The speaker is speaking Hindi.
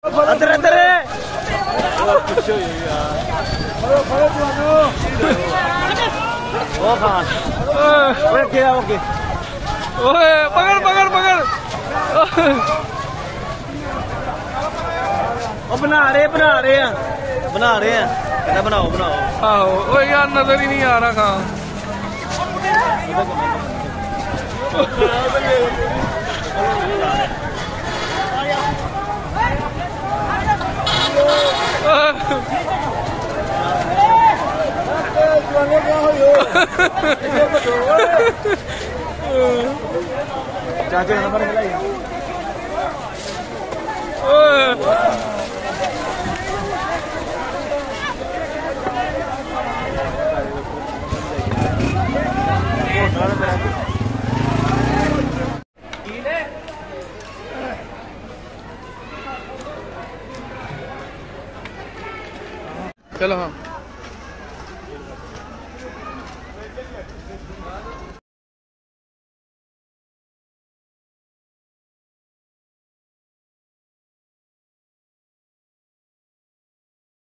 अंदर अंदर ओ खान ओके ओके ओए पकड़ पकड़ पकड़ ओ बना रहे हैं कहना बनाओ बनाओ। आहो ओ यार नजर ही नहीं आ रहा खान। चाचा नंबर मिला चलो हाँ